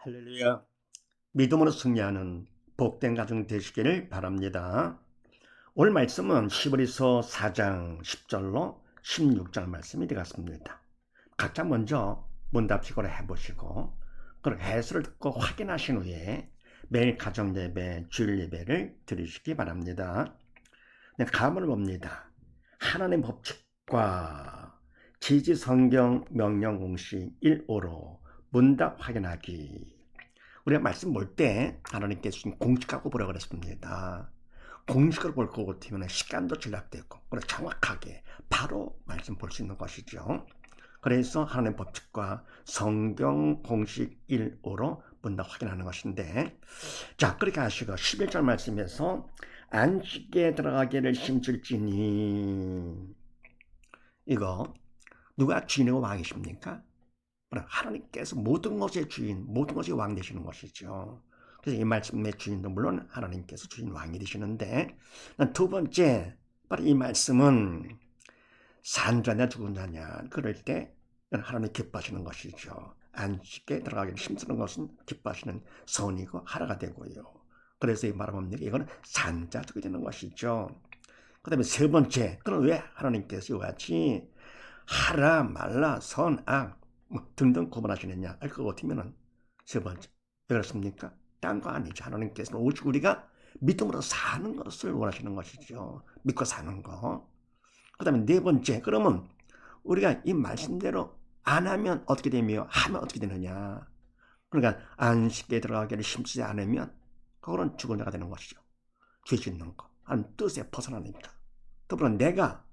할렐루야. 믿음으로 승리하는 복된 가정 되시기를 바랍니다. 오늘 말씀은 히브리서 4장 10절로 16절 말씀이 되겠습니다. 각자 먼저 문답식으로 해보시고 그리고 해설을 듣고 확인하신 후에 매일 가정 예배, 주일 예배를 드리시기 바랍니다. 네, 가문을 봅니다. 하나님 법칙과 지지 성경 명령 공식 1호로 문답 확인하기. 우리가 말씀 볼 때 하나님께서 주신 공식하고 보라 그랬습니다. 공식을 볼 것 같으면 시간도 절약되고 정확하게 바로 말씀 볼 수 있는 것이죠. 그래서 하나님 법칙과 성경 공식 1호로 문답 확인하는 것인데, 자, 그렇게 하시고 11절 말씀에서 안식에 들어가기를 힘줄지니, 이거 누가 주인이고 왕이십니까? 하나님께서 모든 것의 주인, 모든 것의 왕 되시는 것이죠. 그래서 이 말씀의 주인도 물론 하나님께서 주인 왕이 되시는데, 두 번째, 바로 이 말씀은 산 자냐 죽은 자냐 그럴 때 하나님 기뻐하시는 것이죠. 안식에 들어가기를 힘쓰는 것은 기뻐하시는 선이고 하라가 되고요. 그래서 이 말합니다. 이거는 산자 죽게 되는 것이죠. 그 다음에 세 번째, 그럼 왜 하나님께서 이와 같이 하라 말라 선 악 등등 구분하시느냐 알 것 같으면은 세 번째 왜 그렇습니까? 딴 거 아니죠. 하나님께서는 오직 우리가 믿음으로 사는 것을 원하시는 것이죠. 믿고 사는 거. 그 다음에 네 번째, 그러면 우리가 이 말씀대로 안 하면 어떻게 되며 하면 어떻게 되느냐. 그러니까 안식에 들어가기를 힘쓰지 않으면 그거는 죽은 자가 되는 것이죠. 죄 짓는 거. 한 뜻에 벗어나니까. 더불어 내가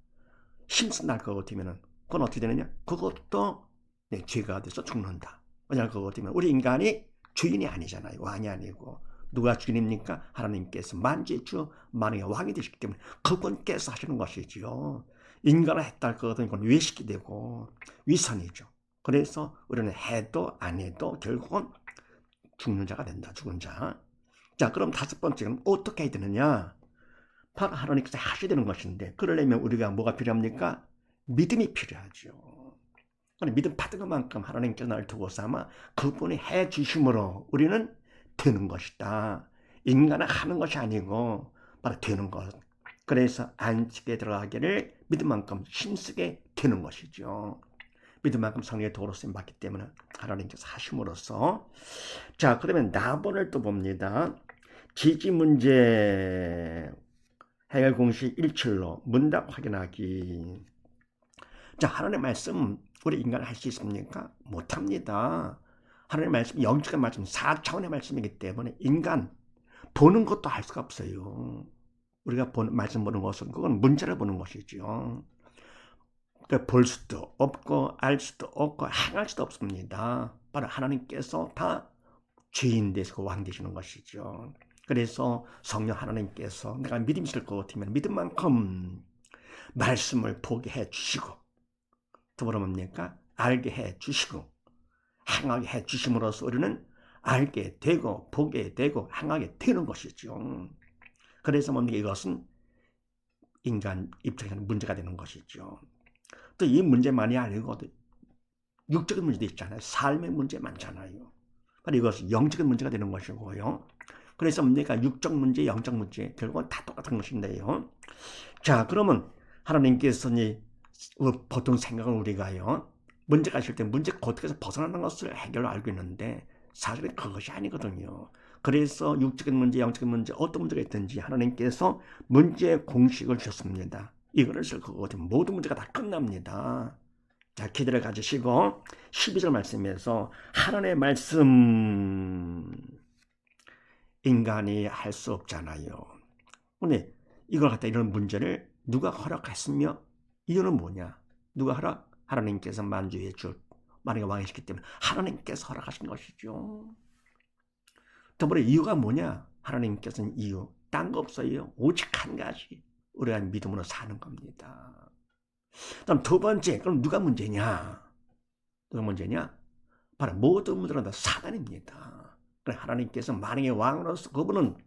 힘쓴다 할 것 같으면 그건 어떻게 되느냐. 그것도 죄가 돼서 죽는다. 왜냐하면 그것 때문에 우리 인간이 주인이 아니잖아요. 왕이 아니고. 누가 주인입니까? 하나님께서 만주의 주 만왕의 왕이 되시기 때문에 그분께서 하시는 것이지요. 인간을 했다 할 것은 이건 외식이 되고 위선이죠. 그래서 우리는 해도 안 해도 결국은 죽는 자가 된다. 죽은 자. 자, 그럼 다섯 번째는 어떻게 해야 되느냐? 바로 하나님께서 하셔야 되는 것인데 그러려면 우리가 뭐가 필요합니까? 믿음이 필요하죠. 믿음 받은 것만큼 하나님께서 나를 두고 삼아 그분이 해 주심으로 우리는 되는 것이다. 인간은 하는 것이 아니고 바로 되는 것. 그래서 안식에 들어가기를 믿음만큼 힘쓰게 되는 것이죠. 믿음만큼 성령의 도로 쓰임 받기 때문에 하나님께서 하심으로써. 자, 그러면 나번을 또 봅니다. 지지 문제 해결 공식 1출로 문답 확인하기. 자, 하나님의 말씀 우리 인간은 할 수 있습니까? 못합니다. 하나님의 말씀 영적인 말씀 4차원의 말씀이기 때문에 인간 보는 것도 할 수가 없어요. 우리가 말씀 보는 것은 그건 문제를 보는 것이죠. 그러니까 볼 수도 없고 알 수도 없고 행할 수도 없습니다. 바로 하나님께서 다 주인 되시고 왕 되시는 것이죠. 그래서 성령 하나님께서 내가 믿음이 있을 것 같으면 믿음만큼 말씀을 보게 해 주시고 더불어 뭡니까? 알게 해 주시고 행하게 해 주심으로써 우리는 알게 되고 보게 되고 행하게 되는 것이죠. 그래서 뭡니까? 이것은 인간 입장에서는 문제가 되는 것이죠. 또 이 문제만이 아니고 육적인 문제도 있잖아요. 삶의 문제 많잖아요. 바로 이것은 영적인 문제가 되는 것이고요. 그래서 뭡니까? 육적 문제, 영적 문제 결국은 다 똑같은 것인데요. 자, 그러면 하나님께서는 보통 생각은 우리가요. 문제가 있을 때 문제 고통에서 벗어나는 것을 해결로 알고 있는데 사실은 그것이 아니거든요. 그래서 육적인 문제, 영적인 문제 어떤 문제가 있든지 하나님께서 문제 공식을 주셨습니다. 이거를 쓸 거거든요. 모든 문제가 다 끝납니다. 자, 기대를 가지시고 12절 말씀에서 하나님의 말씀 인간이 할 수 없잖아요. 근데 이걸 갖다 이런 문제를 누가 허락했으며 이유는 뭐냐? 누가 허락? 하나님께서 만주의 주 만왕의 왕이시기 때문에 하나님께서 허락하신 것이죠. 더불어 이유가 뭐냐? 하나님께서는 이유 딴 거 없어요. 오직 한 가지 우리가 믿음으로 사는 겁니다. 다음 두 번째, 그럼 누가 문제냐? 누가 문제냐? 바로 모든 문제는 다 사단입니다. 하나님께서 만왕의 왕으로서 그분은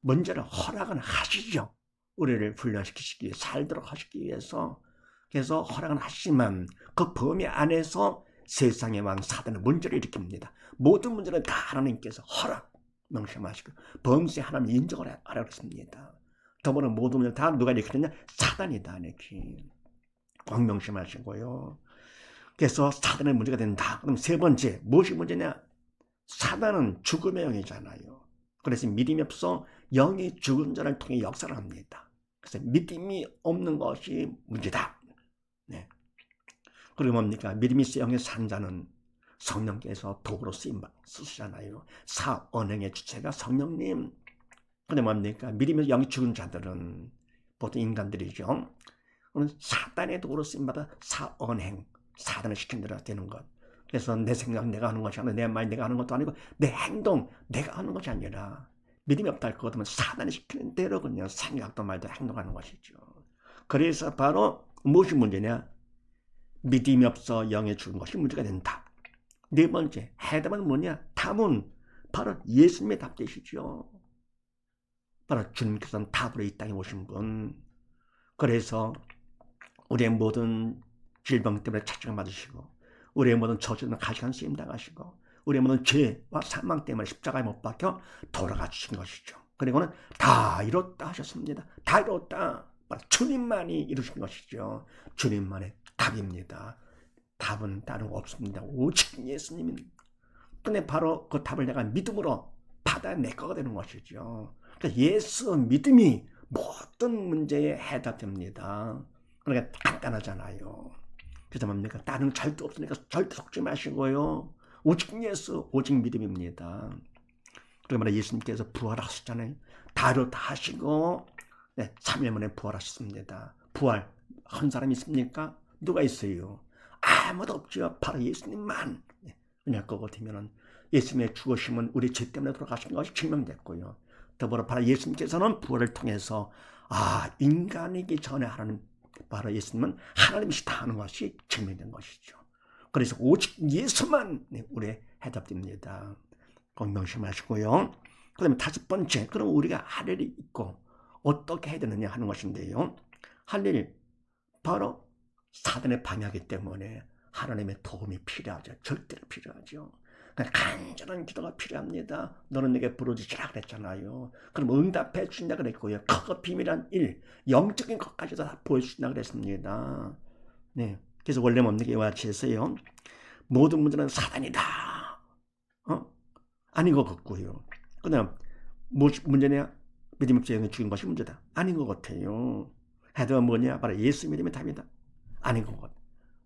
문제를 허락은 하시죠. 우리를 훈련시키시기 위해 살도록 하시기 위해서. 그래서 허락은 하시지만 그 범위 안에서 세상의 왕 사단은 문제를 일으킵니다. 모든 문제는 다 하나님께서 허락 명심하시고 범세 하나님 인정을 하라고 했습니다. 더불어 모든 문제는 다 누가 일으키느냐? 사단이다 이렇게 꼭 명심하시고요. 그래서 사단의 문제가 된다. 그럼 세 번째 무엇이 문제냐? 사단은 죽음의 영이잖아요. 그래서 믿음이 없어 영이 죽은 자를 통해 역사를 합니다. 그래서 믿음이 없는 것이 문제다. 네. 그리고 뭡니까? 믿음이 있어 영의 산 자는 성령께서 도구로 쓰시잖아요. 사언행의 주체가 성령님. 근데 뭡니까? 믿음이 영이 죽은 자들은 보통 인간들이죠. 사단의 도구로 쓰임받아 사언행, 사단을 시킨 대로 되는 것. 그래서 내 생각 내가 하는 것이 아니라 내 말 내가 하는 것도 아니고 내 행동 내가 하는 것이 아니라 믿음이 없다 할 것 같으면 사단이 시키는 대로 그냥 생각도 말도 행동하는 것이죠. 그래서 바로 무엇이 문제냐? 믿음이 없어 영에 죽은 것이 문제가 된다. 네 번째 해답은 뭐냐? 답은 바로 예수님의 답 되시죠. 바로 주님께서는 답으로 이 땅에 오신 분. 그래서 우리의 모든 질병 때문에 찾증을 받으시고 우리의 모든 저주는 가시관 쓰임 당하시고 우리의 모든 죄와 사망 때문에 십자가에 못 박혀 돌아가 주신 것이죠. 그리고는 다 이뤘다 하셨습니다. 다 이뤘다. 바로 주님만이 이루신 것이죠. 주님만의 답입니다. 답은 다른 거 없습니다. 오직 예수님입니다. 근데 바로 그 답을 내가 믿음으로 받아야 내 거가 되는 것이죠. 그러니까 예수 믿음이 모든 문제의 해답됩니다. 그러니까 간단하잖아요. 그래서 뭡니까? 다른 절대 없으니까 절대 속지 마시고요. 오직 예수, 오직 믿음입니다. 그리고 말해 예수님께서 부활하셨잖아요. 다로 다 하시고 3일 만에 부활하셨습니다. 부활 한 사람이 있습니까? 누가 있어요? 아무도 없죠. 바로 예수님만. 왜냐 그거 되면은 예수님의 죽으심은 우리 죄 때문에 돌아가신 것이 증명됐고요. 더불어 바로 예수님께서는 부활을 통해서 인간이기 전에 하나님 바로 예수님은 하나님이시다 하는 것이 증명된 것이죠. 그래서 오직 예수만 우리의 해답됩니다. 꼭 명심하시고요. 그 다음에 다섯 번째, 그럼 우리가 할 일이 있고 어떻게 해야 되느냐 하는 것인데요. 할 일, 바로 사단의 방해하기 때문에 하나님의 도움이 필요하죠. 절대로 필요하죠. 간절한 기도가 필요합니다. 너는 내게 부르짖으라 그랬잖아요. 그럼 응답해 주신다 그랬고요. 그거 비밀한 일, 영적인 것까지도 다 보여주신다 그랬습니다. 네, 그래서 원래 뭡니까? 이와 같이 해서요. 모든 문제는 사단이다. 아닌 것 같고요. 그 다음 무엇이 문제냐? 믿음 없이 영이 죽인 것이 문제다. 아닌 것 같아요. 해답은 뭐냐? 바로 예수 믿음의 답이다. 아닌 것 같아요.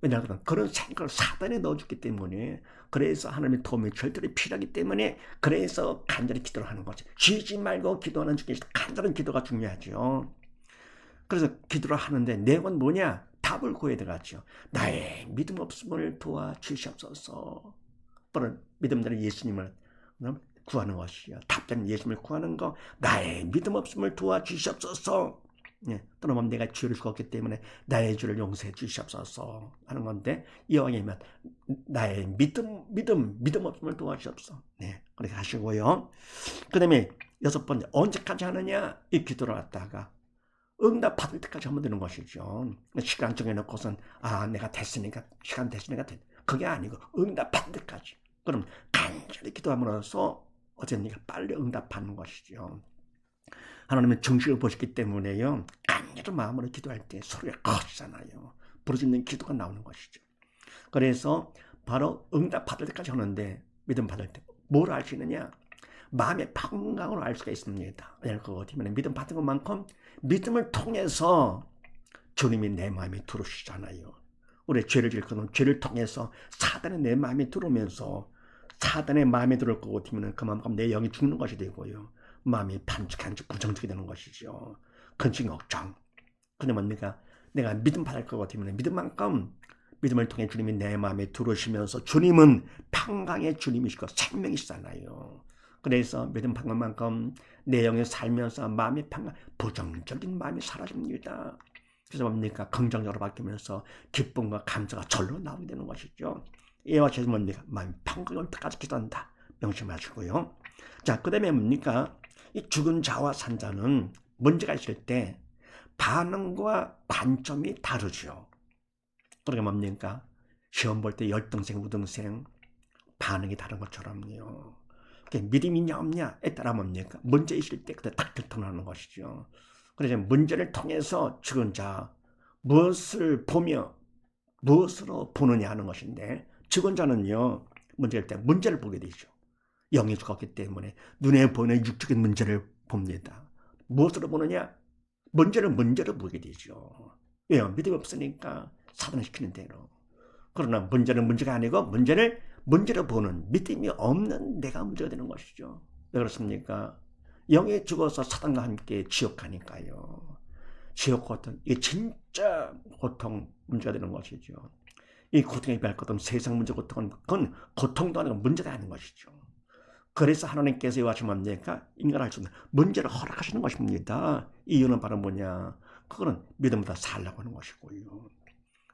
왜냐하면 그런 생각을 사단에 넣어줬기 때문에 그래서 하나님의 도움이 절대로 필요하기 때문에 그래서 간절히 기도를 하는 거죠. 쉬지 말고 기도하는 중에 간절한 기도가 중요하죠. 그래서 기도를 하는데 내용은 뭐냐? 답을 구해야 되겠죠. 나의 믿음 없음을 도와주시옵소서. 바로 믿음대로 예수님을 구하는 것이요. 답된 예수님을 구하는 거. 나의 믿음 없음을 도와주시옵소서. 또는 내가 죄를 죽었기 때문에 나의 죄를 용서해 주시옵소서 하는 건데 이왕이면 나의 믿음 없음을 도와주시옵소서. 그렇게 하시고요. 그 다음에 여섯 번째, 언제까지 하느냐? 이 기도를 갖다가 응답 받을 때까지 하면 되는 것이죠. 시간 정해놓고선 내가 됐으니까 시간 됐으니까 그게 아니고 응답 받을 때까지. 그럼 간절히 기도함으로써 어쨌니까 빨리 응답하는 것이죠. 하나님은 정식을 보셨기 때문에요. 간절한 마음으로 기도할 때 소리가 커지잖아요. 부르짖는 기도가 나오는 것이죠. 그래서 바로 응답 받을 때까지 하는데 믿음 받을 때 뭘 알 수 있느냐? 마음의 평강으로 알 수가 있습니다. 왜냐하면 그거 어디면 믿음 받은 것만큼 믿음을 통해서 주님이 내 마음에 들어오시잖아요. 우리 죄를 짓고는 죄를 통해서 사단이 내 마음에 들어오면서 사단의 마음에 들어올 것 같으면 그만큼 내 영이 죽는 것이 되고요. 마음이 반죽한지 부정적이 되는 것이죠. 근심 걱정. 근데 뭡니까? 내가 믿음 받을 것 같으면 믿음만큼 믿음을 통해 주님이 내 마음에 들어오시면서 주님은 평강의 주님이시고 생명이시잖아요. 그래서 믿음 받는 만큼 내 영에 살면서 마음의 평강, 부정적인 마음이 사라집니다. 그래서 뭡니까? 긍정적으로 바뀌면서 기쁨과 감사가 절로 나오게 되는 것이죠. 이와 같이 뭡니까? 마음의 평강을 올 때까지 기도한다. 명심하시고요. 자, 그 다음에 뭡니까? 이 죽은 자와 산 자는 문제가 있을 때 반응과 관점이 다르죠. 그러니까 뭡니까? 시험 볼 때 열등생, 우등생 반응이 다른 것처럼요. 믿음이 있냐 없냐에 따라 뭡니까? 문제 있을 때 그때 딱 결정하는 것이죠. 그래서 문제를 통해서 죽은 자 무엇을 보며 무엇으로 보느냐 하는 것인데, 죽은 자는요 문제일 때 문제를 보게 되죠. 영이 죽었기 때문에 눈에 보이는 육적인 문제를 봅니다. 무엇으로 보느냐? 문제를 보게 되죠. 왜요? 믿음이 없으니까 사단을 시키는 대로. 그러나 문제는 문제가 아니고 문제를 보는 믿음이 없는 내가 문제가 되는 것이죠. 왜 그렇습니까? 영이 죽어서 사단과 함께 지옥 가니까요. 지옥 고통, 이게 진짜 고통, 문제가 되는 것이죠. 이 고통에 비할 것 없는 세상 문제 고통은 그건 고통도 아니고 문제가 아닌 것이죠. 그래서 하나님께서 이와 같이 뭡니까? 인간을 할 수 없는 문제를 허락하시는 것입니다. 이유는 바로 뭐냐? 그거는 믿음보다 살라고 하는 것이고요.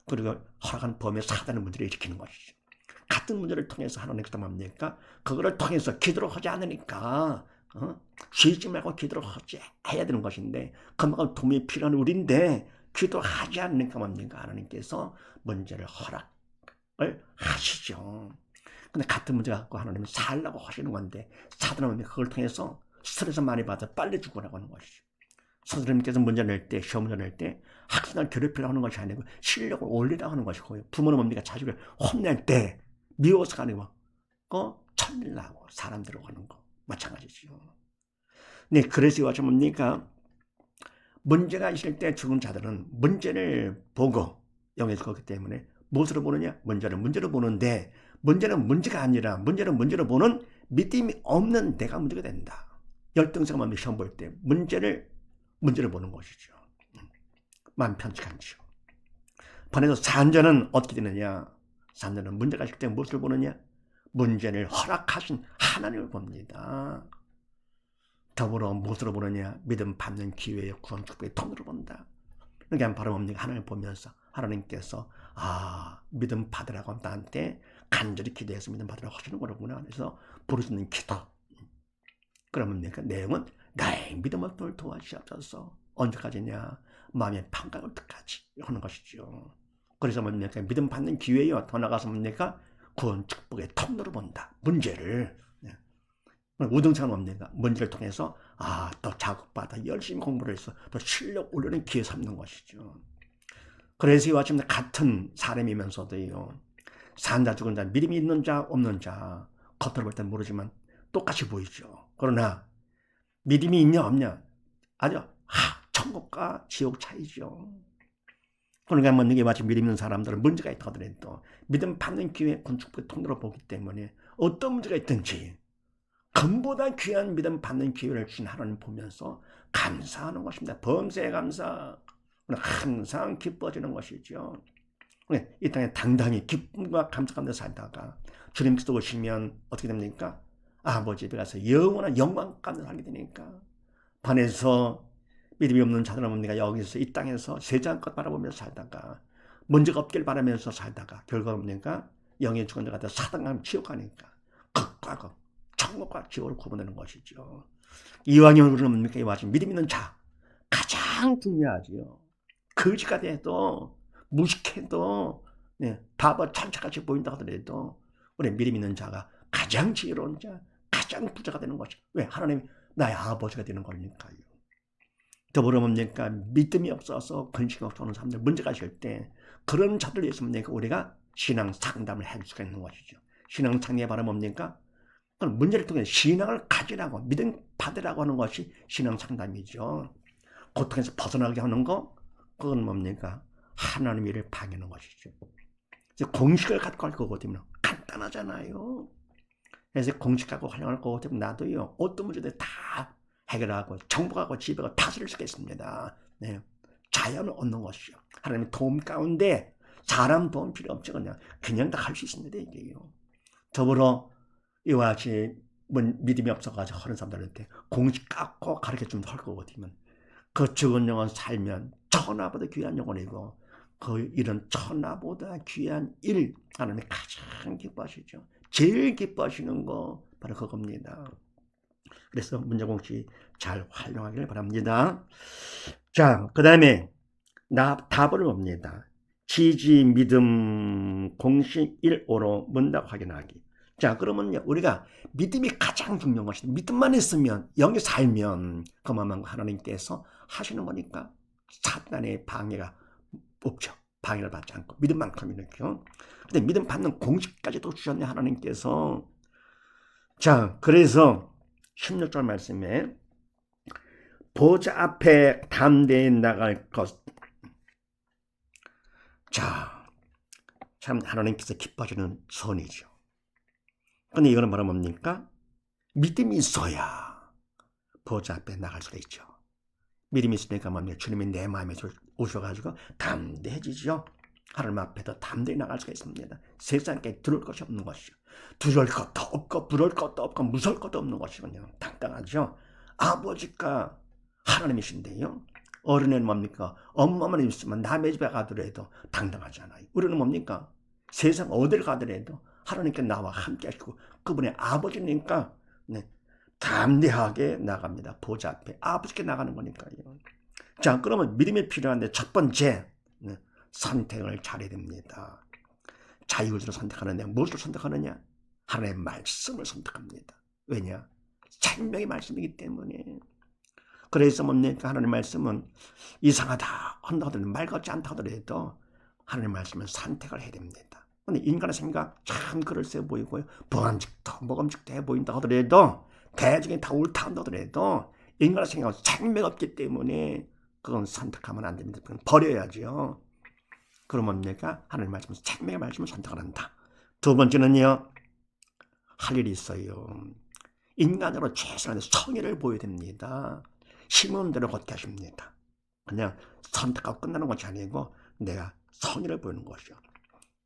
그리고 허락한 범위에 사단의 문제를 일으키는 것이죠. 같은 문제를 통해서 하나님께서 뭡니까? 그거를 통해서 기도를 하지 않으니까 쉬지 말고 기도를 해야 되는 것인데, 그만큼 도움이 필요한 우리인데 기도하지 않으니까 뭡니까? 하나님께서 문제를 허락을 하시죠. 근데 같은 문제 갖고 하나님은 살라고 하시는 건데, 사단은 그걸 통해서 스트레스 많이 받아 빨리 죽으라고 하는 것이죠. 선생님께서 문제 낼 때, 시험 문제 낼 때 학생을 괴롭히려고 하는 것이 아니고 실력을 올리라고 하는 것이고요. 부모는 뭡니까? 자식을 혼낼 때 미워서가 아니고 천일나고 사람들을 하는 거 마찬가지죠. 네, 그래서 이와 같이 뭡니까? 문제가 있을 때 죽은 자들은 문제를 보고 영에 죽었기 때문에 무엇으로 보느냐? 문제를 보는데, 문제는 문제가 아니라 문제를 보는 믿음이 없는 내가 문제가 된다. 열등생가 마음에 시험 볼 때 문제를 보는 것이죠. 마음 편치가 않죠. 반해서 산자는 어떻게 되느냐? 산자는 문제가 있을 때 무엇을 보느냐? 문제를 허락하신 하나님을 봅니다. 더불어 무엇으로 보느냐? 믿음 받는 기회에 구원 축복의 통로로 본다. 그러니까 바로 뭡니까? 하나님을 보면서 하나님께서 믿음 받으라고 나한테 간절히 기도해서 믿음 받으라고 하시는 거로구나. 그래서 부르짖는 기도. 그러면 뭡니까? 내용은 나의 믿음을 도와주시옵소서. 언제까지냐? 마음의 판가를 어떡하지? 하는 것이죠. 그래서 뭡니까? 믿음 받는 기회요. 더 나가서 뭡니까? 구원 축복의 통로로 본다. 문제를. 우등생은 뭡니까? 문제를 통해서 또 자극받아 열심히 공부를 해서 또 실력 올리는 기회 삼는 것이죠. 그래서 이와 같이 같은 사람이면서도요, 산자 죽은 자, 믿음이 있는 자 없는 자 겉으로 볼 땐 모르지만 똑같이 보이죠. 그러나 믿음이 있냐 없냐 아주 천국과 지옥 차이죠. 그러니까 이게 마치 믿음 있는 사람들은 문제가 있다 하더라도 믿음 받는 기회 건축부의 통로로 보기 때문에 어떤 문제가 있든지 금보다 귀한 믿음 받는 기회를 주신 하나님 보면서 감사하는 것입니다. 범사에 감사. 항상 기뻐지는 것이죠. 이 땅에 당당히 기쁨과 감사 가운데 살다가 주님께서 오시면 어떻게 됩니까? 아버지 집에 가서 영원한 영광 가운데 살게 되니까. 반해서 믿음이 없는 자들은 뭡니까? 여기서 이 땅에서 세상 것 바라보면서 살다가 문제가 없길 바라면서 살다가 결과가 뭡니까? 영의 죽은 자가 사단과 지옥 가니까 극과 극, 천국과 지옥을 구분하는 것이죠. 이왕이 우리는 뭡니까? 이와 같이 믿음 있는 자 가장 중요하지요. 거지가 돼도 무식해도 바보 천차같이 보인다 하더라도 우리 믿음 있는 자가 가장 지혜로운 자, 가장 부자가 되는 것이. 왜? 하나님이 나의 아버지가 되는 거니까요. 더불어 뭡니까? 믿음이 없어서 근심이 없어하는 사람들 문제가 있을 때 그런 자들 위해서 뭡니까? 우리가 신앙 상담을 할 수가 있는 것이죠. 신앙 상담이 바로 뭡니까? 문제를 통해 신앙을 가지라고, 믿음 받으라고 하는 것이 신앙 상담이죠. 고통에서 벗어나게 하는 거, 그건 뭡니까? 하나님의 일을 방해하는 것이죠. 공식을 갖고 할 거거든요. 간단하잖아요. 그래서 공식 갖고 활용할 거거든요. 나도요, 어떤 문제들 다 해결하고 정복하고 지배하고 다스릴 수가 있습니다. 자연을 얻는 것이죠. 하나님의 도움 가운데 사람 도움 필요 없죠. 그냥 다 할 수 있습니다. 이게요. 더불어 이와 같이 믿음이 없어가지고 하는 사람들한테 공식 갖고 가르쳐주면 할 거거든요. 그 죽은 영혼 살면 천하보다 귀한 영혼이고 그 일은 천하보다 귀한 일 하나님이 가장 기뻐하시죠. 제일 기뻐하시는 거 바로 그겁니다. 그래서 문제공식 잘 활용하기를 바랍니다. 자, 그 다음에 답을 봅니다. 지지 믿음 공식 1호로 문답 확인하기. 자, 그러면요, 우리가 믿음이 가장 중요한 것이다. 믿음만 있으면, 영이 살면 그만한 하나님께서 하시는 거니까 사탄의 방해가 없죠. 방해를 받지 않고 믿음만큼이니까요. 근데 믿음 받는 공식까지도 주셨네, 하나님께서. 자, 그래서 16절 말씀에 보좌 앞에 담대히 나갈 것. 자, 참 하나님께서 기뻐하시는 선이죠. 근데 이거는 바로 뭡니까? 믿음이 있어야 보좌 앞에 나갈 수가 있죠. 믿음이 있으니까 뭡니까? 주님이 내 마음에 오셔가지고 담대해지죠. 하나님 앞에도 담대히 나갈 수가 있습니다. 세상에 들을 것이 없는 것이죠. 두려울 것도 없고 부러울 것도 없고 무서울 것도 없는 것이군요. 당당하죠. 아버지가 하나님이신데요. 어른은 뭡니까? 엄마만 있으면 남의 집에 가더라도 당당하잖아요. 우리는 뭡니까? 세상 어딜 가더라도 하나님께 나와 함께 하시고 그분의 아버지니까 네, 담대하게 나갑니다. 보좌 앞에 아버지께 나가는 거니까요. 자, 그러면 믿음이 필요한데 첫 번째 네, 선택을 잘해야 됩니다. 자유의지로 선택하느냐, 무엇을 선택하느냐? 하나님의 말씀을 선택합니다. 왜냐? 생명의 말씀이기 때문에. 그래서 뭡니까? 하나님의 말씀은 이상하다 한다 하더라도 말 같지 않다 하더라도 하나님의 말씀을 선택을 해야 됩니다. 근데 인간의 생각 참 그럴싸해 보이고요. 보암직도 모감직도 해 보인다 하더라도 대중이 다 옳다 한다 하더라도 인간의 생각은 생명 없기 때문에 그건 선택하면 안 됩니다. 그건 버려야죠. 그러면 뭡니까? 하나님의 말씀은 생명의 말씀을 선택을 한다. 두 번째는요. 할 일이 있어요. 인간으로 최선의 성의를 보여야 됩니다. 심은 대로 걷게 하십니다. 그냥 선택하고 끝나는 것이 아니고 내가 성의를 보이는 것이죠.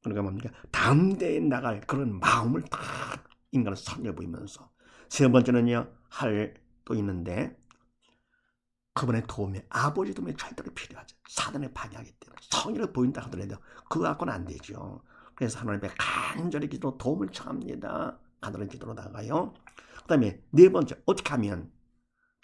그러니까 뭡니까? 담대히 나갈 그런 마음을 딱 인간은 성의를 보이면서. 세 번째는요. 할 또 있는데 그분의 도움이 아버지 도움이 절대로 필요하죠. 사단의 방해하기 때문에 성의를 보인다 하더라도 그거 갖고는 안 되죠. 그래서 하나님께 간절히 기도로 도움을 청합니다. 간절한 기도로 나가요. 그 다음에 네 번째 어떻게 하면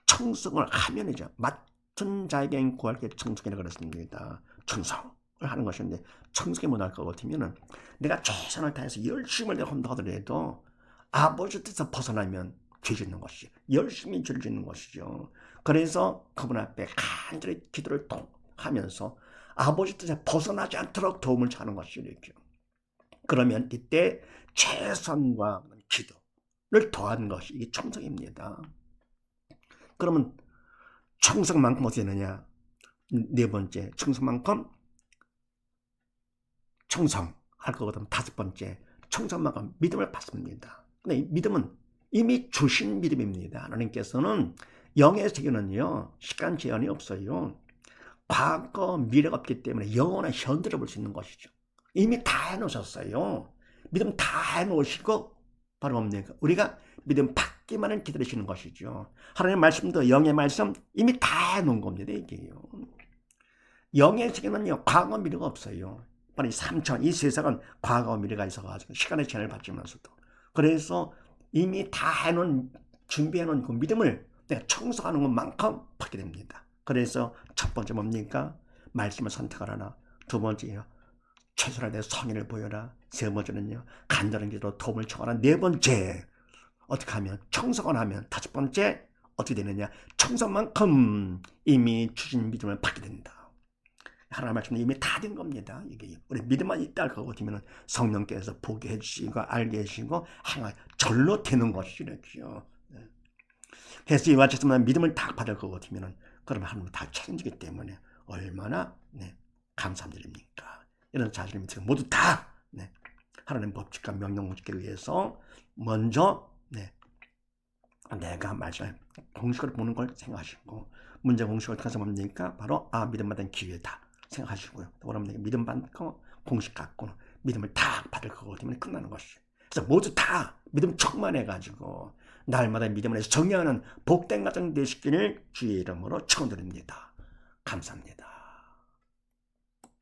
청성을 하면이죠. 맡은 자에게 구할 게 청성이라고 그랬습니다. 청성을 하는 것인데 청성이 못할 것 같으면 내가 최선을 다해서 열심을 한다 하더라도 아버지 뜻에서 벗어나면 죄 짓는 것이죠. 열심히 죄를 짓는 것이죠. 그래서 그분 앞에 간절히 기도를 하면서 아버지 뜻에 벗어나지 않도록 도움을 청하는 것이죠. 그러면 이때 최선과 기도를 더하는 것이 이게 청성입니다. 그러면 청성만큼 어떻게 되느냐? 네 번째 청성만큼 청성할 거거든. 다섯 번째 청성만큼 믿음을 받습니다. 근데 이 믿음은 이미 주신 믿음입니다. 하나님께서는 영의 세계는요 시간 제한이 없어요. 과거 미래가 없기 때문에 영원한 현재를 볼 수 있는 것이죠. 이미 다 해놓으셨어요. 믿음 다 해놓으시고 바로 뭡니까? 우리가 믿음 받기만을 기다리시는 것이죠. 하나님의 말씀도 영의 말씀 이미 다 해놓은 겁니다. 이게요. 영의 세계는요 과거 미래가 없어요. 바로 이 삼천 이 세상은 과거 미래가 있어가지고 시간의 제한을 받지면서도 그래서 이미 다 해놓은 준비해놓은 그 믿음을 내가 청소하는 것만큼 받게 됩니다. 그래서 첫 번째 뭡니까? 말씀을 선택을 하나. 두 번째요. 최선을 다해 성의를 보여라. 세 번째는요. 간절한 기도로 도움을 청하라. 네 번째 어떻게 하면 청소를 하면 다섯 번째 어떻게 되느냐? 청소만큼 이미 주신 믿음을 받게 된다. 하나님 말씀은 이미 다 된 겁니다. 이게 우리 믿음만 있다 할 거고 되면 성령께서 보게 해주시고 알게 해주시고 행할 절로 되는 것이죠. 그래서 이와 같이 믿음을 다 받을 거고 되면 그러면 하나님 다 책임지기 때문에 얼마나 감사드립니까? 이런 자신의 믿음 모두 다 하나님 법칙과 명령 공식에 의해서 먼저 내가 말씀 공식을 보는 걸 생각하시고 문제 공식을 어떻게 해서 뭡니까? 바로 믿음 받은 기회다 생각하시고요. 그러면 믿음 받고 공식 갖고 믿음을 다 받을 거거든요. 끝나는 것이. 그래서 모두 다 믿음 충만해가지고 날마다 믿음을 해서 정리하는 복된 가정 되시기를 주의 이름으로 축원드립니다. 감사합니다.